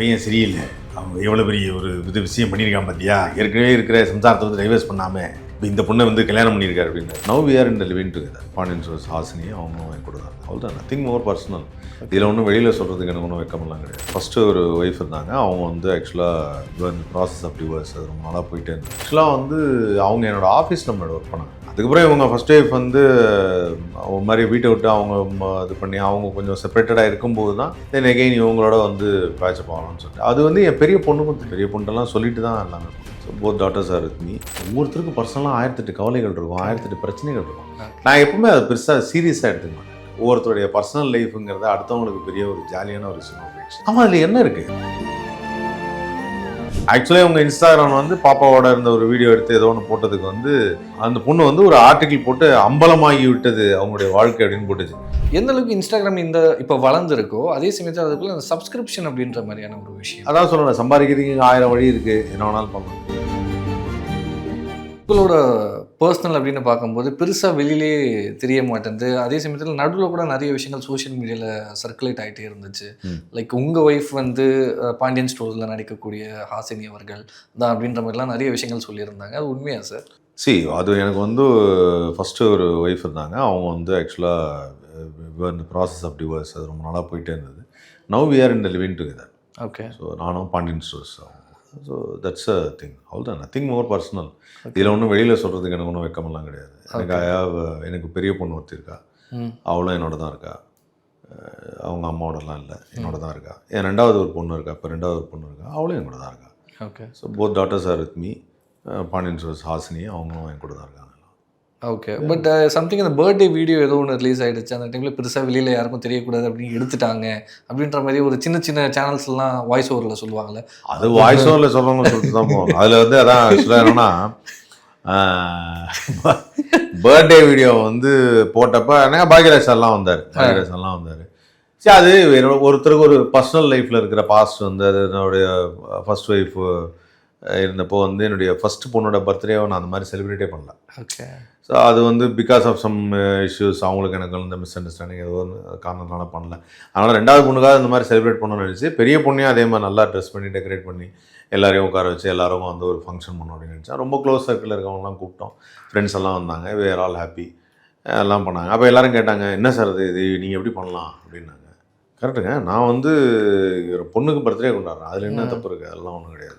பையன் சரியில்லை, அவங்க எவ்வளோ பெரிய ஒரு விஷயம் பண்ணியிருக்கான் பார்த்தியா, ஏற்கனவே இருக்கிற சம்சாரத்தை வந்து டைவர்ஸ் பண்ணாமல் இப்போ இந்த பொண்ணை வந்து கல்யாணம் பண்ணியிருக்காரு அப்படின்னு. Now we are in the living together. Pandian stores Hasini அவங்களும் கூட தான். அவ்வளோதான், நத்திங் மோர் பர்சனல். இதில் ஒன்றும் வெளியில் சொல்கிறதுக்கு எனக்கு ஒன்றும் வெக்கமெல்லாம் கிடையாது. ஃபஸ்ட்டு ஒரு ஒய்ஃப் இருந்தாங்க, அவங்க வந்து ஆக்சுவலாக இந்த ப்ராசஸ் ஆஃப் டிவோர்ஸ் அது ரொம்ப நாளாக போயிட்டே இருந்தது. ஆக்சுவலாக வந்து அவங்க என்னோடய ஆஃபீஸில் நம்மளோட ஒர்க் பண்ணாங்க. அதுக்கப்புறம் இவங்க ஃபஸ்ட் ஒய்ஃப் வந்து ஒரு மாதிரி வீட்டை விட்டு அவங்க இது பண்ணி அவங்க கொஞ்சம் செப்பரேட்டடாக இருக்கும்போது தான் தென் எகெயின் இவங்களோட வந்து பேட்சப் ஆகலாம்னு சொல்லிட்டு அது வந்து என் பெரிய பொண்ணுக்கும் பெரிய பொண்ணுலாம் சொல்லிட்டு தான் எல்லாமே. So both daughters are with me. ஒவ்வொருத்தருக்கும் பர்சனலாக 1008 கவலைகள் இருக்கும், 1008 பிரச்சனைகள் இருக்கும். நான் எப்பவுமே அதை பெருசாக சீரியஸாக எடுத்துக்க மாட்டேன். ஒவ்வொருத்தருடைய பர்சனல் லைஃபுங்கிறத அடுத்தவங்களுக்கு பெரிய ஒரு ஜாலியான ஒரு விஷயமா போயிடுச்சு. ஆமாம், அதில் என்ன இருக்குது? ஆக்சுவலி அவங்க இன்ஸ்டாகிராம் வந்து பாப்பாவோட இருந்த ஒரு வீடியோ எடுத்து ஏதோ ஒன்று போட்டதுக்கு வந்து அந்த பொண்ணு வந்து ஒரு ஆர்டிக்கிள் போட்டு அம்பலமாகி விட்டது அவங்களுடைய வாழ்க்கை அப்படின்னு போட்டுச்சு. எந்த அளவுக்கு இன்ஸ்டாகிராம் இந்த இப்போ வளர்ந்துருக்கோ அதே சமயத்தில் அதுக்குள்ள அந்த சப்ஸ்கிரிப்ஷன் அப்படின்ற மாதிரியான ஒரு விஷயம். அதான் சொல்லணும், சம்பாதிக்கிறதுக்கு 1000 வழி இருக்குது, என்ன வேணாலும் பண்ணலாம். உங்களோட பர்சனல் அப்படின்னு பார்க்கும்போது பெருசாக வெளியிலே தெரிய மாட்டேங்குது. அதே சமயத்தில் நடுவில் கூட நிறைய விஷயங்கள் சோஷியல் மீடியாவில் சர்க்குலேட் ஆகிட்டே இருந்துச்சு. லைக் உங்கள் ஒய்ஃப் வந்து பாண்டியன் ஸ்டோர்ஸில் நடிக்கக்கூடிய ஹாசினி அவர்கள் தான் அப்படின்ற மாதிரிலாம் நிறைய விஷயங்கள் சொல்லியிருந்தாங்க. அது உண்மையா சார்? அது எனக்கு வந்து ஃபஸ்ட்டு ஒரு ஒய்ஃப் இருந்தாங்க, அவங்க வந்து ஆக்சுவலாக இந்த ப்ராசஸ் ஆஃப் டிவோர்ஸ் அது ரொம்ப நாளாக போயிட்டே இருந்தது. Now we are in the living together. Okay. So நானும் Pandian stores. So that's a thing. அவ்வளோதான், நத்திங் மோர் பர்சனல். இதில் ஒன்றும் வெளியில் சொல்கிறதுக்கு எனக்கு ஒன்றும் வெக்கமெல்லாம் கிடையாது. எனக்கு பெரிய பொண்ணு ஒருத்தி இருக்கா, அவளும் என்னோட தான் இருக்கா. அவங்க அம்மாவோடலாம் இல்லை, என்னோட தான் இருக்கா. என் ரெண்டாவது ஒரு பொண்ணு இருக்கா, இப்போ ரெண்டாவது ஒரு பொண்ணு இருக்கா, அவளும் என் கூட தான் இருக்கா. Okay. So both daughters are with me. Pandian stores Hasini அவங்களும் என் கூட தான் இருக்காங்க. ஓகே. பட் சம்திங் அந்த பர்த்டே வீடியோ ஏதோ ஒன்று ரிலீஸ் ஆகிடுச்சு, அந்த டைமில் பெருசாக வெளியில் யாருக்கும் தெரியக்கூடாது அப்படின்னு எடுத்துட்டாங்க அப்படின்ற மாதிரி ஒரு சின்ன சின்ன சேனல்ஸ்லாம் வாய்ஸ் ஓவரில் சொல்லுவாங்கள்ல. அது வாய்ஸ் ஓவரில் சொல்கிறவங்க சொல்லிட்டு தான் போவாங்க. அதில் வந்து அதான் ஆக்சுவலாக என்னன்னா பர்த்டே வீடியோ வந்து போட்டப்போ என்ன பாக்யராஜ் சார்லாம் வந்தார். சரி, அது ஒருத்தருக்கு ஒரு பர்சனல் லைஃப்பில் இருக்கிற பாஸ்ட் வந்து அது என்னுடைய ஃபர்ஸ்ட் ஒய்ஃப் இருந்தப்போ வந்து என்னுடைய ஃபஸ்ட்டு பொண்ணோட பர்த்டேவை நான் அந்த மாதிரி செலிப்ரேட்டே பண்ணல. ஓகே. ஸோ அது வந்து பிகாஸ் ஆஃப் சம் இஷ்யூஸ் அவங்களுக்கு எனக்கு இந்த மிஸ் அண்டர்ஸ்டாண்டிங் ஏதோ ஒரு காரணத்தினால பண்ணல. அதனால் ரெண்டாவது பொண்ணுக்காக இந்த மாதிரி செலிப்ரேட் பண்ணணும்னு நினச்சி பெரிய பொண்ணையும் அதே மாதிரி நல்லா ட்ரெஸ் பண்ணி டெக்கரேட் பண்ணி எல்லாரையும் உட்கார வச்சு எல்லாரும் வந்து ஒரு ஃபங்க்ஷன் பண்ணோம் அப்படின்னு நினச்சா. ரொம்ப க்ளோஸ் சர்க்கிளில் இருக்கவங்கலாம் கூப்பிட்டோம், ஃப்ரெண்ட்ஸ் எல்லாம் வந்தாங்க, வேர் ஆல் ஹாப்பி எல்லாம் பண்ணாங்க. அப்போ எல்லோரும் கேட்டாங்க, என்ன சார் இது நீங்கள் எப்படி பண்ணலாம் அப்படின்னாங்க. கரெக்டுங்க, நான் வந்து ஒரு பொண்ணுக்கு பர்த்டே கொண்டாடுறேன், அதில் என்ன தப்பு இருக்குது, அதெல்லாம் ஒன்றும் கிடையாது.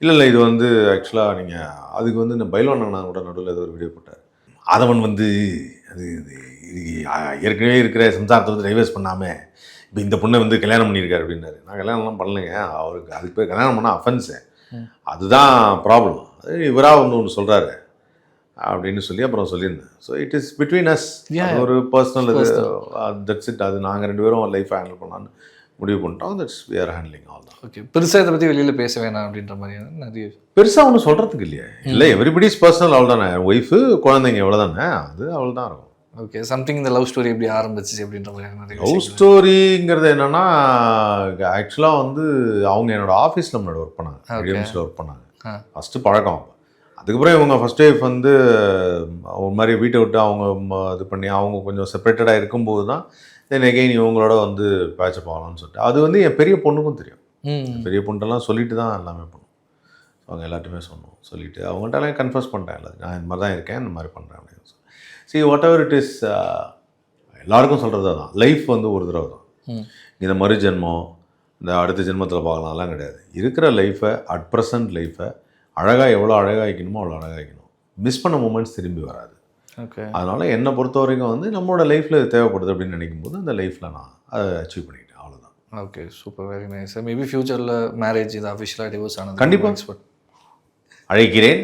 இல்லை இது வந்து ஆக்சுவலாக நீங்கள் அதுக்கு வந்து இந்த பைலோனா கூட நடுவில் ஏதோ ஒரு வீடியோ போட்டார். அதவன் வந்து அது ஏற்கனவே இருக்கிற சம்சாரத்தை வந்து டைவர்ஸ் பண்ணாமல் இப்போ இந்த பொண்ணை வந்து கல்யாணம் பண்ணியிருக்காரு அப்படின்னாரு. நான் கல்யாணம்லாம் பண்ணலைங்க, அவருக்கு அதுக்கு போய் கல்யாணம் பண்ணால் அஃபென்ஸு, அதுதான் ப்ராப்ளம். அது இவராக ஒன்று சொல்கிறாரு அப்படின்னு சொல்லி அப்புறம் சொல்லியிருந்தேன். So it is between us, ஒரு பர்சனல் இது, தட்ஸ் இட். அது நாங்கள் 2 பேரும் லைஃப்பை ஹேண்டில் பண்ணலான்னு முடிவு பண்ணிட்டோம். That's we are handling all தான். ஓகே. பெருசாக இதை பற்றி வெளியில் பேச வேணாம் அப்படின்ற மாதிரியான நிறைய பெருசாக ஒன்றும் சொல்கிறதுக்கு இல்லையா? இல்லை, எவ்ரிபடிஸ் பர்சனல். அவள் தானே ஒய்ஃபு, குழந்தைங்க எவ்வளோ தானே, அது அவள் தான் இருக்கும். ஓகே. சம்திங் இந்த லவ் ஸ்டோரி எப்படி ஆரம்பிச்சிச்சு அப்படின்ற மாதிரி. லவ் ஸ்டோரிங்கிறது என்னென்னா ஆக்சுவலாக வந்து அவங்க என்னோடய ஆஃபீஸில் நம்மளோட ஒர்க் பண்ணாங்க, மீடியம்ஸில் ஒர்க் பண்ணாங்க. ஃபஸ்ட்டு பழக்கம். அதுக்கப்புறம் இவங்க ஃபஸ்ட் ஒய்ஃப் வந்து ஒரு மாதிரி வீட்டை விட்டு அவங்க இது பண்ணி அவங்க கொஞ்சம் செப்பரேட்டடாக இருக்கும்போது தான் தென் எகெயின் இவங்களோட வந்து பேட்சப் ஆகலாம்னு சொல்லிட்டு அது வந்து என் பெரிய பொண்ணுக்கும் தெரியும். பெரிய பொண்ணுட்டெல்லாம் சொல்லிட்டு தான் எல்லாமே பண்ணுவோம். அவங்க எல்லாத்தையுமே சொன்னோம், சொல்லிவிட்டு அவங்கள்ட்டலாம் கன்ஃபர்ஸ் பண்ணிட்டேன் எல்லாத்தையும், நான் இந்த மாதிரி தான் இருக்கேன், இந்த மாதிரி பண்ணுறேன் அப்படின்னு சொல்லி. சரி, வாட் எவர் இட் இஸ், எல்லாருக்கும் சொல்கிறது தான், லைஃப் வந்து ஒரு தடவை தான். இந்த மறு ஜென்மம், இந்த அடுத்த ஜென்மத்தில் பார்க்கலாம்லாம் கிடையாது. இருக்கிற லைஃப்பை, அட் ப்ரெசன்ட் லைஃப்பை அழகாக எவ்வளோ அழகாகிக்கணுமோ அவ்வளோ அழகாகிக்கணும். மிஸ் பண்ண மூமெண்ட்ஸ் திரும்பி வராது. ஓகே. அதனால் என்னை பொறுத்த வரைக்கும் வந்து நம்மளோட லைஃப்பில் தேவைப்படுது அப்படின்னு நினைக்கும் போது அந்த லைஃப்பில் நான் அதை அச்சீவ் பண்ணிக்கிட்டேன், அவ்வளோதான். Okay, super, very nice. Maybe ஃப்யூச்சரில் மேரேஜ் இது அஃபிஷியலாக டிவோர்ஸ் ஆனது கண்டிப்பாக அழைக்கிறேன்,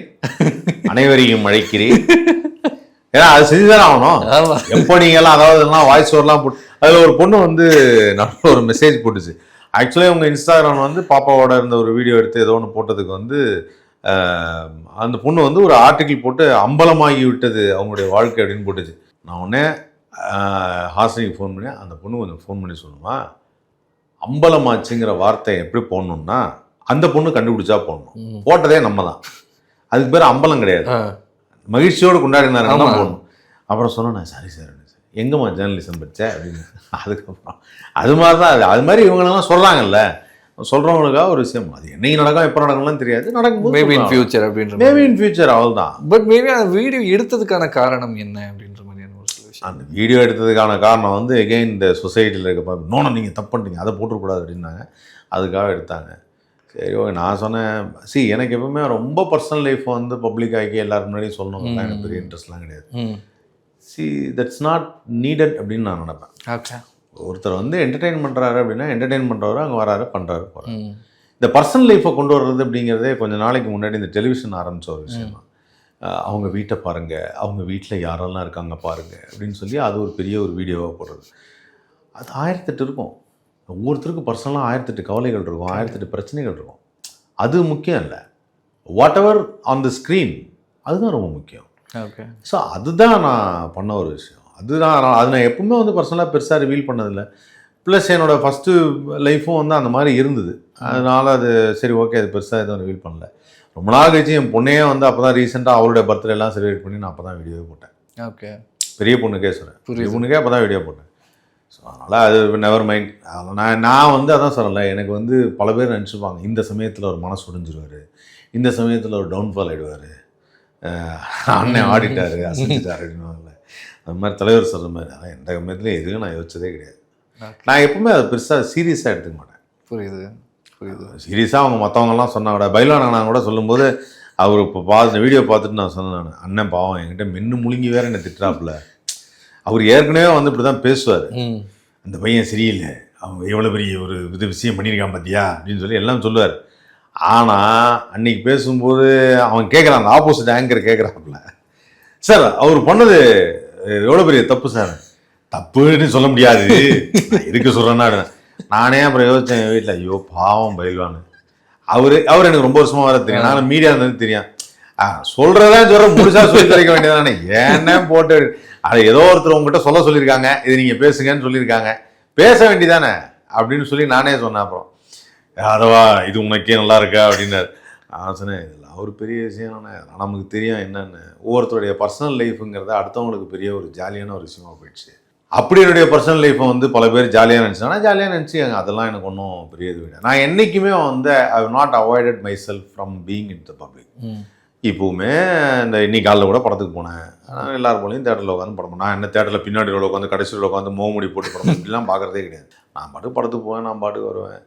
அனைவரையும் அழைக்கிறேன். ஏன்னா அது செஞ்சுதானே ஆகணும். எப்போ நீங்கள்லாம் அதாவது வாய்ஸ் ஓவர்லாம் போட்டு அதில் ஒரு பொண்ணு வந்து நல்ல ஒரு மெசேஜ் போட்டுச்சு. ஆக்சுவலி அவங்க இன்ஸ்டாகிராம் வந்து பாப்பாவோட இருந்த ஒரு வீடியோ எடுத்து ஏதோ ஒன்று போட்டதுக்கு வந்து அந்த பொண்ணு வந்து ஒரு ஆர்டிக்கிள் போட்டு அம்பலமாகி விட்டது அவங்களுடைய வாழ்க்கை அப்படின்னு போட்டுச்சு. நான் உடனே ஹாசினிக்கு ஃபோன் பண்ணி, அந்த பொண்ணு கொஞ்சம் ஃபோன் பண்ணி சொல்லுமா, அம்பலமாச்சுங்கிற வார்த்தை எப்படி போடணும்னா அந்த பொண்ணு கண்டுபிடிச்சா போடணும், போட்டதே நம்ம தான், அதுக்கு பேர் அம்பலம் கிடையாது, மகிழ்ச்சியோடு கொண்டாடினாருன்னா போடணும். அப்புறம் சொன்னேன், சரி சார், எங்கம்மா ஜேர்னலிசம் படித்தேன் அப்படின்னு. அதுக்கப்புறம் அது மாதிரி தான் அது மாதிரி இவங்களெல்லாம் சொல்கிறாங்கல்ல, சொல்கிறவங்களுக்காக ஒரு விஷயம். அது என்னைக்கு நடக்கும் எப்போ நடக்கும்லாம் தெரியாது, நடக்கும்போது மேபி இன் ஃபியூச்சர் அப்படின்ற மேபி இன் ஃபியூச்சர் அவ்வளோதான். பட் மேபி அந்த வீடியோ எடுத்ததுக்கான காரணம் என்ன அப்படின்ற மாதிரியான ஒரு சில விஷயம். அந்த வீடியோ எடுத்ததுக்கான காரணம் வந்து எகெயின் இந்த சொசைட்டியில் இருக்க நோனம் நீங்கள் தப்பு பண்ணிட்டீங்க, அதை போட்டுக்கூடாது அப்படின்னாங்க, அதுக்காக எடுத்தாங்க. சரி ஓகே. நான் சொன்னேன், எனக்கு எப்பவுமே ரொம்ப பர்சனல் லைஃப் வந்து பப்ளிக் ஆகி எல்லாரும் முன்னாடியும் சொல்லணும்லாம் எனக்கு பெரிய இன்ட்ரெஸ்ட்லாம் கிடையாது. தட்ஸ் நாட் நீடட் அப்படின்னு நான் நினைப்பேன். ஓகே. ஒருத்தர் வந்து என்டர்டெயின் பண்ணுறாரு அப்படின்னா என்டர்டெயின் பண்ணுறவரு அங்கே வராரு, பண்ணுறாரு, போகிறாரு. இந்த பர்சனல் லைஃப்பை கொண்டு வர்றது அப்படிங்கிறதே கொஞ்சம் நாளைக்கு முன்னாடி இந்த டெலிவிஷன் ஆரம்பித்த ஒரு விஷயம் தான். அவங்க வீட்டை பாருங்கள், அவங்க வீட்டில் யாரெல்லாம் இருக்காங்க பாருங்கள் அப்படின்னு சொல்லி அது ஒரு பெரிய ஒரு வீடியோவாக போடுறது. அது 1008 இருக்கும். ஒவ்வொருத்தருக்கும் பர்சனலாக 1008 கவலைகள் இருக்கும், 1008 பிரச்சனைகள் இருக்கும். அது முக்கியம் இல்லை. What ever on the screen அதுதான் ரொம்ப முக்கியம். ஓகே. ஸோ அதுதான் நான் பண்ண ஒரு விஷயம். அது நான் எப்பவுமே வந்து பர்சனலாக பெருசாக ரிவீல் பண்ணதில்லை. ப்ளஸ் என்னோடய ஃபஸ்ட்டு லைஃப்பும் வந்து அந்த மாதிரி இருந்தது. அதனால் அது சரி ஓகே, அது பெருசாக எதுவும் ரிவீல் பண்ணல. ரொம்ப நாள் கழிச்சு என் பொண்ணையே வந்து அப்போ தான் ரீசெண்டாக அவளுடைய பர்த்டே எல்லாம் செலிப்ரேட் பண்ணி நான் அப்போ தான் வீடியோவே போட்டேன். ஓகே. பெரிய பொண்ணுக்கே சொல்கிறேன், பெரிய பொண்ணுக்கே அப்போ தான் வீடியோ போட்டேன். ஸோ அதனால் அது நெவர் மைண்ட். நான் வந்து அதான் சொல்லலை, எனக்கு வந்து பல பேர் நினச்சிப்பாங்க இந்த சமயத்தில் ஒரு மனசு உடைஞ்சிருவார், இந்த சமயத்தில் ஒரு டவுன்ஃபால் ஆகிடுவார், அண்ணன் ஆடிட்டார் அசைஞ்சிட்டார் அப்படின்வாங்கல்ல. அது மாதிரி தலைவர் சொல்கிற மாதிரி ஆனால் எந்த சமயத்துலையும் எதுவும் நான் யோசிச்சதே கிடையாது. நான் எப்பவுமே அதை பெருசாக சீரியஸாக எடுத்துக்க மாட்டேன். புரியுது. சீரியஸாக அவங்க மற்றவங்கலாம் சொன்னாங்க, பைலான நான் கூட சொல்லும்போது அவர் இப்போ பார்த்து வீடியோ பார்த்துட்டு நான் சொன்னேன், நான் அண்ணன் பாவம் என்கிட்ட மென்னு முழுங்கி வேற என்னை திட்டுறாப்புல. அவர் ஏற்கனவே வந்து இப்படி தான் பேசுவார், அந்த பையன் சரியில்லை, அவங்க எவ்வளோ பெரிய ஒரு விஷயம் பண்ணியிருக்கான் பார்த்தியா அப்படின்னு சொல்லி எல்லாம் சொல்லுவார். ஆனால் அன்னைக்கு பேசும்போது அவன் கேட்குறான், அந்த ஆப்போசிட் ஆங்கர் கேட்குறாப்புல, சார் அவர் பண்ணது எவ்வளோ பெரிய தப்பு சார். தப்புன்னு சொல்ல முடியாது, இருக்கு சொல்கிறேன்னா. நானே அப்புறம் யோசித்தேன் என் வீட்டில், ஐயோ பாவம் பயில்வான்னு. அவர் எனக்கு ரொம்ப வருஷமாக வர தெரியும், நான் மீடியா இருந்தது தெரியும். சொல்கிறதான் சொல்கிற முழுசாக சொல்லி தரைக்க வேண்டியதானே, ஏன்னே போட்டு அதை ஏதோ ஒருத்தர் உங்ககிட்ட சொல்ல சொல்லியிருக்காங்க, இது நீங்கள் பேசுங்கன்னு சொல்லியிருக்காங்க, பேச வேண்டியதானே அப்படின்னு சொல்லி நானே சொன்னேன். அப்புறம் அதவா இது உனக்கே நல்லா இருக்கா அப்படின்னாரு. நான் சொன்னேன், இதெல்லாம் ஒரு பெரிய விஷயம், நமக்கு தெரியும் என்னென்னு. ஒவ்வொருத்தருடைய பர்சனல் லைஃபுங்கிறத அடுத்தவங்களுக்கு பெரிய ஒரு ஜாலியான ஒரு விஷயமா போயிடுச்சு. அப்படி என்னுடைய பர்சனல் லைஃப்பை வந்து பல பேர் ஜாலியாக நினச்சினா ஜாலியாக நினச்சி அதெல்லாம் எனக்கு ஒன்றும் பெரிய இது கிடையாது. நான் என்றைக்குமே வந்து I have not avoided myself from being in the public. இப்போவுமே இந்த இன்னைக்கு காலையில் கூட படத்துக்கு போனேன், நான் எல்லாரும் போலையும் தேட்டரில் உட்காந்து படம் பண்ணேன். நான் என்ன தேட்டரில் பின்னாடி உட்காந்து கடைசியில் உட்காந்து முகமுடி போட்டு படம் இப்படிலாம் பார்க்குறதே கிடையாது. நான் பாட்டுக்கு படத்துக்கு போவேன், நான் பாட்டுக்கு வருவேன்.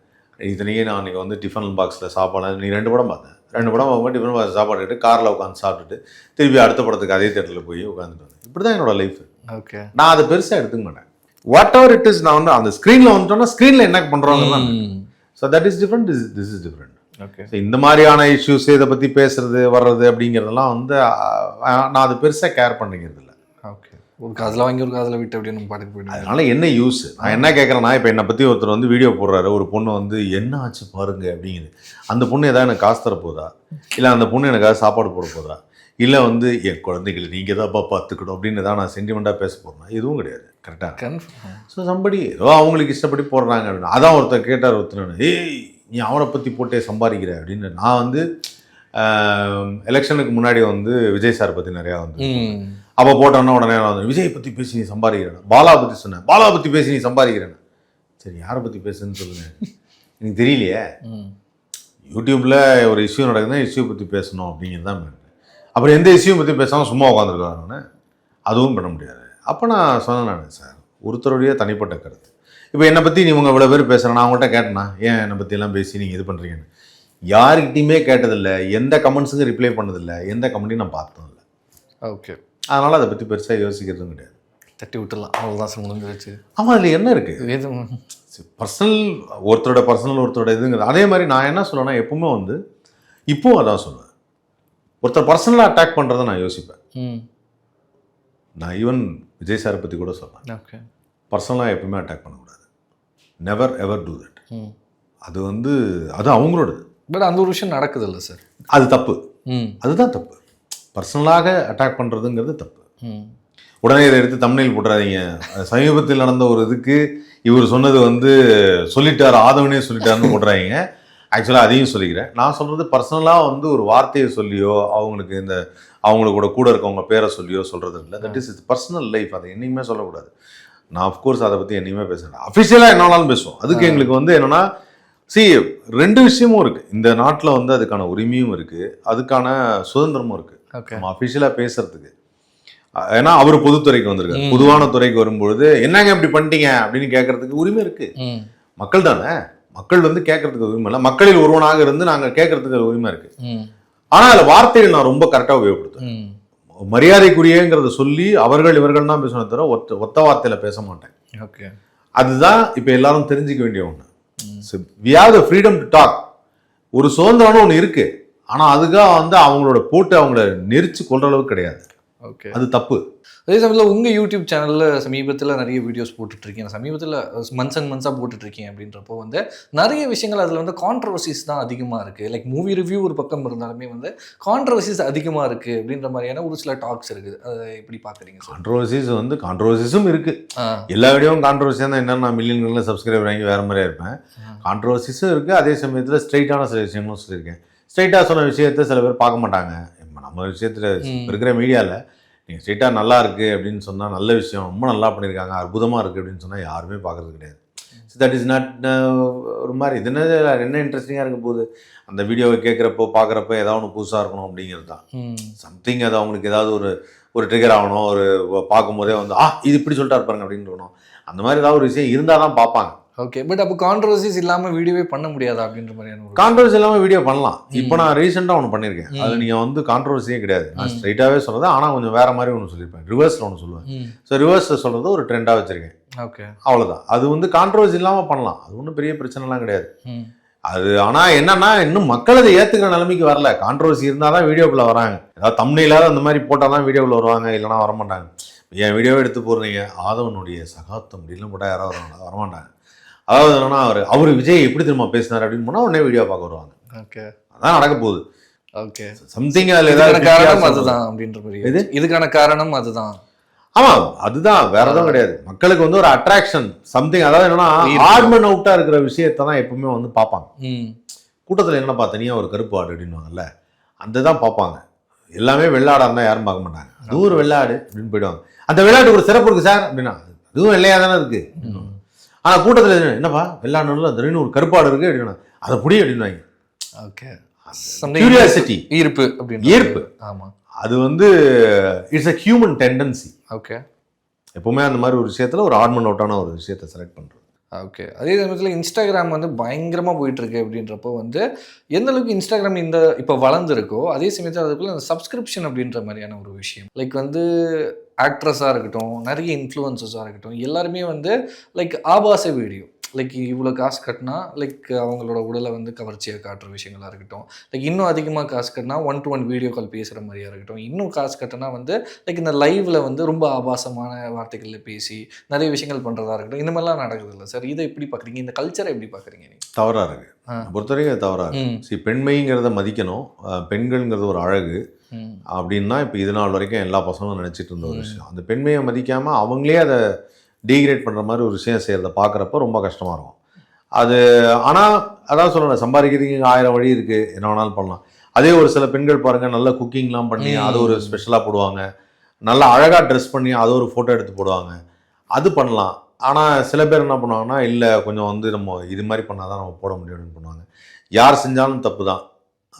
இத்தனைக்கு நான் அன்றைக்கி வந்து டிஃபன் பாக்ஸில் சாப்பாடு நீ 2 படம் பார்த்தேன், 2 படம் பார்க்கும்போது டிஃபன் பாக்ஸ் சாப்பாடு எடுத்து காரில் உட்காந்து சாப்பிட்டுட்டு திருப்பி அடுத்த படத்துக்கு அதே தேட்டரில் போய் உட்காந்துட்டு வந்தேன். இப்படி தான் என்னோடய லைஃப். ஓகே. நான் அதை பெருசாக எடுத்துக்க மாட்டேன். வாட் எவர் இட் இஸ், நான் வந்து அந்த ஸ்க்ரீனில் வந்துட்டோன்னா ஸ்க்ரீனில் என்ன பண்ணுறாங்க. So that is different, this is different. Okay. So இந்த மாதிரியான இஷ்யூஸ் இதை பற்றி பேசுறது வர்றது அப்படிங்கிறதெல்லாம் வந்து நான் அது பெருசாக கேர் பண்ணிக்கிறது இல்லை. ஓகே. ஒரு காதில் வாங்கி ஒரு காதில் விட்டு அப்படின்னு பாட்டுக்கு போயிட்டு அதனால என்ன யூஸ். நான் என்ன கேட்குறேன்னா, இப்போ என்னை பற்றி ஒருத்தர் வந்து வீடியோ போடுறாரு, ஒரு பொண்ணு வந்து என்ன ஆச்சு பாருங்க அப்படிங்குது. அந்த பொண்ணு ஏதாவது எனக்கு காசு தர போதா, இல்லை அந்த பொண்ணு எனக்காக சாப்பாடு போட போதா, இல்லை வந்து என் குழந்தைகளை நீங்கள் தான் பார்த்துக்கணும் அப்படின்னு தான் நான் சென்டிமெண்ட்டாக பேச போகிறேன், எதுவும் கிடையாது. கரெக்டாக. ஸோ சம்படி ஏதோ அவங்களுக்கு இஷ்டப்படி போடுறாங்க அப்படின்னு. அதான் ஒருத்தர் கேட்டார், ஒருத்தர், ஏய் நீ அவனை பற்றி போட்டே சம்பாதிக்கிற அப்படின்னு. நான் வந்து எலெக்ஷனுக்கு முன்னாடி வந்து விஜய் சார் பற்றி நிறையா வந்து அப்போ போட்டோன்னா உடனே வந்து விஜய் பற்றி பேசி நீ சம்பாதிக்கிறேன், பாலா பற்றி சொன்னேன், பாலா பற்றி பேசி நீ சம்பாதிக்கிறேன். சரி யாரை பற்றி பேசுன்னு சொல்லுங்க, எனக்கு தெரியலையே. யூடியூப்பில் ஒரு இஷ்யூ நடக்குதுன்னா இஷ்யூ பற்றி பேசணும் அப்படிங்கிறது தான் மேன். அப்புறம் எந்த இஷ்யூ பற்றி பேசாமல் சும்மா உட்காந்துருக்காங்க, நான் அதுவும் பண்ண முடியாது. அப்போ நான் சொன்னேன், நான் சார் ஒருத்தருடைய தனிப்பட்ட கருத்து. இப்போ என்னை பற்றி இவங்க இவ்வளோ பேர் பேசுகிறேன், நான் அவங்கள்ட்ட கேட்டேன்னா ஏன் என்னை பற்றியெல்லாம் பேசி நீங்கள் இது பண்ணுறீங்கன்னு. யாருக்கிட்டையுமே கேட்டதில்லை, எந்த கமெண்ட்ஸுக்கும் ரிப்ளை பண்ணதில்லை, எந்த கமெண்ட்டையும் நான் பார்த்ததும் இல்லை. ஓகே. அதனால் அதை பற்றி பெருசாக யோசிக்கிறதும் கிடையாது. தட்டி விட்டுலாம், அவ்வளோதான் சார் முடிஞ்சு வச்சு. ஆமாம், அதில் என்ன இருக்குது, எதுவும் பர்சனல், ஒருத்தரோட பர்சனல் ஒருத்தரோட இதுங்கிறது. அதே மாதிரி நான் என்ன சொல்லுவேன்னா, எப்பவுமே வந்து இப்போவும் அதான் சொல்லுவேன், ஒருத்தர் பர்சனலாக அட்டாக் பண்ணுறதை நான் யோசிப்பேன். நான் ஈவன் விஜய் சாரை பற்றி கூட சொல்லுவேன். ஓகே. பர்சனலாக எப்பவுமே அட்டாக் பண்ணக்கூடாது, நெவர் எவர் டூ தட். அது வந்து அது அவங்களோடது. பட் அந்த ஒரு விஷயம் நடக்குது இல்லை சார், அது தப்பு. அதுதான் தப்பு. பர்சனலாக அட்டாக் பண்ணுறதுங்கிறது தப்பு. உடனே இதை எடுத்து தம்ப்நெயில் போட்டுறாதீங்க. சமீபத்தில் நடந்த ஒரு இதுக்கு இவர் சொன்னது வந்து சொல்லிட்டார், ஆதவனே சொல்லிட்டாருன்னு போட்டுறாதீங்க. ஆக்சுவலாக அதையும் சொல்லிக்கிறேன். நான் சொல்கிறது பர்சனலாக வந்து ஒரு வார்த்தையை சொல்லியோ அவங்களுக்கு இந்த அவங்களோட கூட இருக்கவங்க பேரை சொல்லியோ சொல்கிறது இல்லை. That is it's personal life. அதை என்னையுமே சொல்லக்கூடாது. நான் அஃப்கோர்ஸ் அதை பற்றி என்னையுமே பேசுகிறேன். அஃபிஷியலாக என்னாலும் பேசுவோம். அதுக்கு எங்களுக்கு வந்து என்னென்னா ரெண்டு விஷயமும் இருக்குது இந்த நாட்டில் வந்து அதுக்கான உரிமையும் இருக்குது, அதுக்கான சுதந்திரமும் இருக்குது ஓகே. நம்ம அஃபிஷியலாக பேசுறதுக்கு. ஏன்னா அவர் பொதுத்துறைக்கு வந்திருக்காரு, பொதுவான துறைக்கு வரும்பொழுது என்னங்க இப்படி பண்ணிட்டீங்க அப்படின்னு கேட்கறதுக்கு உரிமை இருக்கு. மக்கள் தானே, மக்கள் வந்து கேட்கறதுக்கு உரிமை இல்லை, மக்களில் ஒருவனாக இருந்து நாங்கள் கேட்கறதுக்கு உரிமை இருக்கு. ஆனால் அதில் வார்த்தைகள் நான் ரொம்ப கரெக்டாக உபயோகப்படுத்துவேன். மரியாதைக்குரியங்கிறத சொல்லி அவர்கள் இவர்கள் தான் பேசணும் தவிர ஒத்த வார்த்தையில பேச மாட்டேன். ஓகே. அதுதான் இப்போ எல்லாரும் தெரிஞ்சுக்க வேண்டிய ஒன்று. we have the freedom to talk. ஒரு சுதந்திரம்னு ஒன்று இருக்கு, ஆனால் அதுக்காக வந்து அவங்களோட போட்டு அவங்கள நெரிச்சு கொள்ற அளவுக்கு கிடையாது. ஓகே, அது தப்பு. அதே சமயத்தில் உங்கள் யூடியூப் சேனலில் சமீபத்தில் நிறைய வீடியோஸ் போட்டுட்ருக்கீங்க, சமீபத்தில் மந்த்ஸ் அண்ட் மந்த்ஸாக போட்டுட்ருக்கீங்க. அப்படின்றப்போ வந்து நிறைய விஷயங்கள் அதில் வந்து கான்ட்ரவர்சிஸ் தான் அதிகமாக இருக்குது. லைக் மூவி ரிவ்யூ ஒரு பக்கம் இருந்தாலுமே வந்து கான்ட்ரவர்சிஸ் அதிகமாக இருக்குது அப்படின்ற மாதிரியான ஒரு சில டாக்ஸ் இருக்குது. அதை எப்படி பார்க்குறீங்க? கான்ட்ரவர்சிஸ் வந்து கான்ட்ரவர்சிஸும் இருக்குது. எல்லா வீடியோவும் கான்ட்ரவர்சியாக தான் என்னென்ன நான் மில்லியன்களில் சப்ஸ்கிரைபர் வாங்கி வேறு மாதிரியாக இருப்பேன். கான்ட்ரவர்சிஸும் இருக்குது, அதே சமயத்தில் ஸ்ட்ரைட்டான சில விஷயங்களும் சொல்லியிருக்கேன். ஸ்ட்ரைட்டாக சொன்ன விஷயத்தை சில பேர் பார்க்க மாட்டாங்க. நம்ம விஷயத்தில் இருக்கிற மீடியாவில் நீங்கள் ஸ்ட்ரெயிட்டாக நல்லா இருக்குது அப்படின்னு சொன்னால் நல்ல விஷயம், ரொம்ப நல்லா பண்ணியிருக்காங்க, அற்புதமாக இருக்குது அப்படின்னு சொன்னால் யாருமே பார்க்குறது கிடையாது. ஸோ தட் இஸ் நாட் ஒரு மாதிரி இது என்ன இன்ட்ரெஸ்டிங்காக இருக்க போகுது. அந்த வீடியோவை கேட்குறப்போ பார்க்குறப்போ ஏதாவது ஒன்று புதுசாக இருக்கணும் அப்படிங்கிறது தான். சம்திங் அது அவங்களுக்கு ஏதாவது ஒரு ட்ரிகர் ஆகணும், ஒரு பார்க்கும்போதே வந்து இது இப்படி சொல்லிட்டா இருப்பாங்க அப்படின்னு இருக்கணும். அந்த மாதிரி ஏதாவது ஒரு விஷயம் இருந்தால் தான் பார்ப்பாங்க. ஓகே, பட் அப்போ கான்ட்ரவர்சிஸ் இல்லாமல் வீடியோவே பண்ண முடியாதா அப்படின்ற மாதிரியான? கான்ட்ரவர்சி இல்லாமல் வீடியோ பண்ணலாம். இப்போ நான் ரீசெண்டாக ஒன்று பண்ணியிருக்கேன், அது நீங்கள் வந்து கான்ட்ரவர்சியே கிடையாது, நான் ஸ்ட்ரைட்டாகவே சொல்கிறது. ஆனால் கொஞ்சம் வேறு மாதிரி ஒன்று சொல்லியிருப்பேன், ரிவர்ஸில் ஒன்று சொல்லுவேன். ஸோ ரிவர்ஸில் சொல்கிறது ஒரு ட்ரெண்டாக வச்சுருக்கேன். ஓகே, அவ்வளோதான். அது வந்து கான்ட்ரவர்சி இல்லாமல் பண்ணலாம், அது ஒன்றும் பெரிய பிரச்சனைலாம் கிடையாது. அது ஆனால் என்னன்னா இன்னும் மக்கள் அதை ஏற்றுக்கிற நிலைமைக்கு வரல. கான்ட்ரவர்சி இருந்தால் தான் வீடியோக்குள்ளே வராங்க. ஏதாவது தம்ப்நெயிலாவது அந்த மாதிரி போட்டால் தான் வீடியோக்குள்ளே வருவாங்க, இல்லைனா வரமாட்டாங்க. என் வீடியோவை எடுத்து போடுறீங்க, ஆதவனுடைய சகாப்தம் அப்படின்லாம் போட்டால் யாராவது வருவாங்க? வரமாட்டாங்க. அதாவது என்னன்னா அவர் விஜய் எப்படி திரும்ப பேசினார் அப்படின்னு போனால் உடனே வீடியோ பார்க்க வருவாங்க. ஓகே, அதான் நடக்க போகுது. ஓகே, சம்திங் அதில் ஏதாவது காரணம் அதுதான் அப்படின்ற மாதிரி. இதுக்கான காரணம் அதுதான். ஆமாம், அதுதான், வேற எதுவும் கிடையாது. மக்களுக்கு வந்து ஒரு அட்ராக்ஷன் சம்திங், அதாவது என்னன்னா ஆட்மன் அவுட்டா இருக்கிற விஷயத்தை தான் எப்பவுமே வந்து பார்ப்பாங்க. கூட்டத்தில் என்னப்பா தனியாக ஒரு கருப்பு ஆடு அப்படின்வாங்கல்ல, அந்த தான் பார்ப்பாங்க. எல்லாமே வெள்ளாடாக இருந்தால் யாரும் பார்க்க மாட்டாங்க. அதுவும் ஒரு வெள்ளாடு அப்படின்னு போயிடுவாங்க. அந்த வெள்ளாட்டு ஒரு சிறப்பு இருக்கு சார் அப்படின்னா, அதுவும் வெள்ளையாக தானே இருக்கு. ஆனால் கூட்டத்தில் என்னப்பா வெள்ளாடுல திடீர்னு ஒரு கருப்பாடு இருக்கு அப்படின்னா அதை புடி அப்படின்வாங்க. ஓகே, கியூரியாசிட்டி, ஈர்ப்பு அப்படின்னு. ஈர்ப்பு, ஆமாம், அது வந்து it's a human tendency. Okay, எப்பவுமே அந்த மாதிரி ஒரு விஷயத்தில் ஒரு ஆட்மன் அவுட்டான ஒரு விஷயத்தை செலக்ட் பண்ணுறது. ஓகே, அதே சமயத்தில் இன்ஸ்டாகிராம் வந்து பயங்கரமாக போயிட்டுருக்கு அப்படின்றப்போ வந்து எந்த அளவுக்கு இன்ஸ்டாகிராம் இப்போ வளர்ந்துருக்கோ அதே சமயத்தில் அதுக்குள்ள அந்த சப்ஸ்கிரிப்ஷன் அப்படின்ற மாதிரியான ஒரு விஷயம், லைக் வந்து ஆக்ட்ரஸாக இருக்கட்டும், நிறைய இன்ஃப்ளூயன்சஸாக இருக்கட்டும், எல்லாருமே வந்து லைக் ஆபாச வீடியோ, லைக் இவ்வளோ காசு கட்டினா லைக் அவங்களோட உடலை வந்து கவர்ச்சியாக காட்டுற விஷயங்களாக இருக்கட்டும், லைக் இன்னும் அதிகமாக காசு கட்டினா 1-to-1 வீடியோ கால் பேசுகிற மாதிரியாக இருக்கட்டும், இன்னும் காசு கட்டினா வந்து லைக் இந்த லைவில் வந்து ரொம்ப ஆபாசமான வார்த்தைகளில் பேசி நிறைய விஷயங்கள் பண்ணுறதா இருக்கட்டும், இந்த மாதிரிலாம் நடக்குது இல்லை சார்? இதை எப்படி பார்க்குறீங்க? இந்த கல்ச்சரை எப்படி பார்க்குறீங்க நீங்கள்? தவறாக இருக்குது, பொறுத்தவரைக்கும் தவறாக இருக்குது. பெண்மைங்கிறத மதிக்கணும், பெண்கள்ங்கிறது ஒரு அழகு அப்படின்னா இப்போ இது நாள் வரைக்கும் எல்லா பசங்களும் நினச்சிட்டு இருந்த ஒரு விஷயம். அந்த பெண்மையை மதிக்காமல் அவங்களே அதை டீக்ரேட் பண்ணுற மாதிரி ஒரு விஷயம் செய்கிறத பார்க்குறப்ப ரொம்ப கஷ்டமாக இருக்கும் அது. ஆனால் அதான் சொல்லணும், சம்பாதிக்கிறதுக்கு 1000 வழி இருக்குது, என்ன வேணாலும் பண்ணலாம். அதே ஒரு சில பெண்கள் பாருங்கள், நல்ல குக்கிங்லாம் பண்ணி அதை ஒரு ஸ்பெஷலாக போடுவாங்க, நல்லா அழகாக ட்ரெஸ் பண்ணி அதை ஒரு ஃபோட்டோ எடுத்து போடுவாங்க, அது பண்ணலாம். ஆனால் சில பேர் என்ன பண்ணுவாங்கன்னா, இல்லை கொஞ்சம் வந்து நம்ம இது மாதிரி பண்ணால் தான் நம்ம போட முடியும் அப்படின்னு பண்ணுவாங்க. யார் செஞ்சாலும் தப்பு தான்.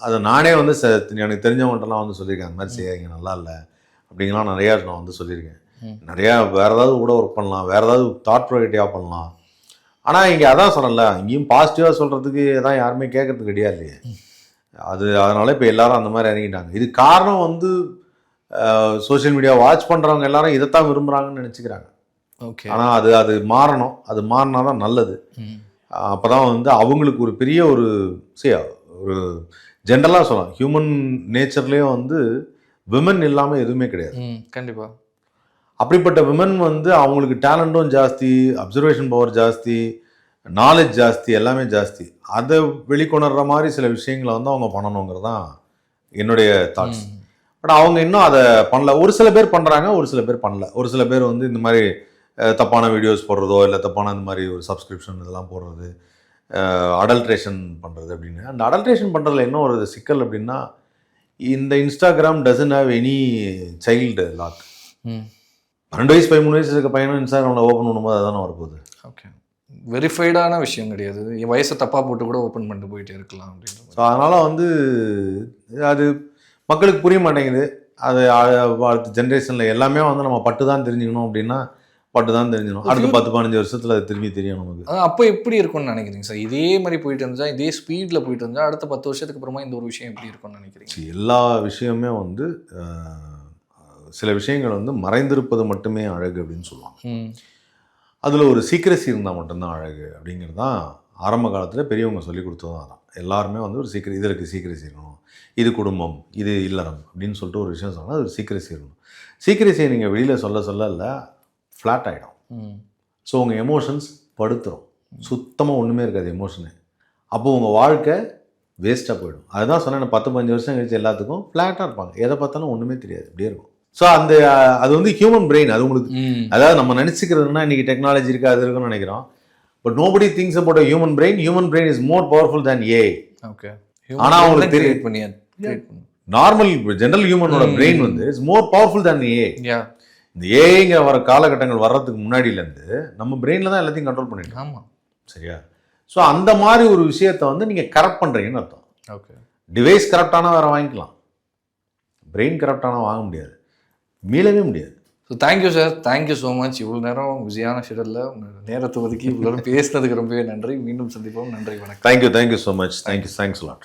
அதை நானே வந்து எனக்கு தெரிஞ்சவங்கள்ட்டலாம் வந்து சொல்லியிருக்கேன், அந்த மாதிரி செய்யாங்க நல்லா இல்லை அப்படிங்கலாம் நிறையா நான் வந்து சொல்லியிருக்கேன். நிறையா வேறு ஏதாவது கூட ஒர்க் பண்ணலாம், வேறு ஏதாவது தாட் ப்ரொடக்டிவாக பண்ணலாம். ஆனால் இங்கே அதான் சொன்னல, இங்கேயும் பாசிட்டிவாக சொல்கிறதுக்கு தான் யாருமே கேட்கறதுக்கு கிடையாது இல்லையே. அதனால இப்போ எல்லாரும் அந்த மாதிரி இறங்கிட்டாங்க. இது காரணம் வந்து சோஷியல் மீடியா வாட்ச் பண்ணுறவங்க எல்லாரும் இதைத்தான் விரும்புகிறாங்கன்னு நினச்சிக்கிறாங்க. ஓகே, ஆனால் அது மாறணும், அது மாறினா தான் நல்லது. அப்போ தான் வந்து அவங்களுக்கு ஒரு பெரிய ஒரு ஜென்ரலாக சொல்லலாம், ஹியூமன் நேச்சர்லேயும் வந்து விமன் இல்லாமல் எதுவுமே கிடையாது. கண்டிப்பாக. அப்படிப்பட்ட விமன் வந்து அவங்களுக்கு டேலண்ட்டும் ஜாஸ்தி, அப்சர்வேஷன் பவர் ஜாஸ்தி, நாலேஜ் ஜாஸ்தி, எல்லாமே ஜாஸ்தி. அதை வெளிக்கொணர்ற மாதிரி சில விஷயங்களை வந்து அவங்க பண்ணணுங்கிறது தான் என்னுடைய தாட்ஸ். பட் அவங்க இன்னும் அதை பண்ணல. ஒரு சில பேர் பண்ணுறாங்க, ஒரு சில பேர் பண்ணல. ஒரு சில பேர் வந்து இந்த மாதிரி தப்பான வீடியோஸ் போடுறதோ, இல்லை தப்பான இந்த மாதிரி ஒரு சப்ஸ்கிரிப்ஷன் இதெல்லாம் போடுறது, அடல்ட்ரேஷன் பண்ணுறது அப்படின்னு. அந்த அடல்ட்ரேஷன் பண்ணுறதுல என்ன ஒரு சிக்கல் அப்படின்னா, இந்த Instagram doesn't have any child lock. 12 வயசு 13 வயசு இருக்க பையனும் இன்ஸ்டாகிராமில் ஓப்பன் பண்ணும்போது அதுதானே வரப்போகுது. ஓகே, வெரிஃபைடான விஷயம் கிடையாது. என் வயசை தப்பாக போட்டு கூட ஓப்பன் பண்ணிட்டு போயிட்டே இருக்கலாம் அப்படின்ற ஸோ அதனால் வந்து அது மக்களுக்கு புரிய மாட்டேங்குது. அது அடுத்த ஜென்ரேஷனில் எல்லாமே வந்து நம்ம பட்டு தான் தெரிஞ்சுக்கணும் அப்படின்னா பட்டு தான் தெரிஞ்சுக்கணும். அடுத்த 10-15 வருஷத்தில் அது திரும்பி தெரியும் நமக்கு. அப்போ எப்படி இருக்கும்னு நினைக்கிறீங்க சார்? இதே மாதிரி போயிட்டு இருந்தா, இதே ஸ்பீடில் போயிட்டு இருந்தா அடுத்த 10 வருஷத்துக்கு அப்புறமா இந்த ஒரு விஷயம் எப்படி இருக்கும்னு நினைக்கிறீங்க? எல்லா விஷயமே வந்து சில விஷயங்கள் வந்து மறைந்திருப்பது மட்டுமே அழகு அப்படின்னு சொல்லுவாங்க. அதில் ஒரு சீக்ரெசி இருந்தால் மட்டும்தான் அழகு அப்படிங்கிறது தான் ஆரம்ப காலத்தில் பெரியவங்க சொல்லி கொடுத்ததும் அதான். எல்லாருமே வந்து ஒரு இதற்கு சீக்ரெசி இருக்கணும், இது குடும்பம், இது இல்லறம் அப்படின்னு சொல்லிட்டு ஒரு விஷயம் சொன்னால் அது ஒரு சீக்ரெசி இருக்கணும். சீக்ரெசியை நீங்கள் வெளியில் சொல்ல இல்லை ஃப்ளாட் ஆகிடும். ஸோ உங்கள் எமோஷன்ஸ் படுத்துரும், சுத்தமாக ஒன்றுமே இருக்காது எமோஷனு. அப்போது உங்கள் வாழ்க்கை வேஸ்ட்டாக போயிடும். அதுதான் சொன்னேன், 10-15 வருஷம் கழிச்சு எல்லாத்துக்கும் ஃப்ளாட்டாக இருப்பாங்க, எதை பார்த்தாலும் ஒன்றுமே தெரியாது, இப்படியே இருக்கும். ஸோ அது வந்து ஹியூமன் பிரெயின். அது உங்களுக்கு அதாவது நம்ம நினச்சிக்கிறதுனா இன்றைக்கி டெக்னாலஜி இருக்குது அது இருக்குன்னு நினைக்கிறோம். But nobody things about a human brain. Human brain is more powerful than AI. Okay. ஆனால் அவங்களுக்கு தெரியும் நார்மல் ஜென்ரல் ஹியூமனோட பிரெயின் வந்து is more powerful than AI. இந்த ஏஐங்கிற வர காலகட்டங்கள் வர்றதுக்கு முன்னாடியிலேருந்து நம்ம பிரெயினில் தான் எல்லாத்தையும் கண்ட்ரோல் பண்ணிட்டோம். ஆமாம், சரியா? ஸோ அந்த மாதிரி ஒரு விஷயத்தை வந்து நீங்கள் கரெக்ட் பண்ணுறீங்கன்னு அர்த்தம். ஓகே. டிவைஸ் கரெக்டானால் வேறு வாங்கிக்கலாம், பிரெயின் கரெக்டானால் வாங்க முடியாது, மீளவே முடியாது. So thank you sir, thank you so much. இவ்வளோ நேரம் பிஸியான ஷெடியூலில் நேரத்தை ஒதுக்கி இவ்வளோ பேசுனதுக்கு ரொம்பவே நன்றி. மீண்டும் சந்திப்போம். நன்றி, வணக்கம். Thank you so much. Thanks lot.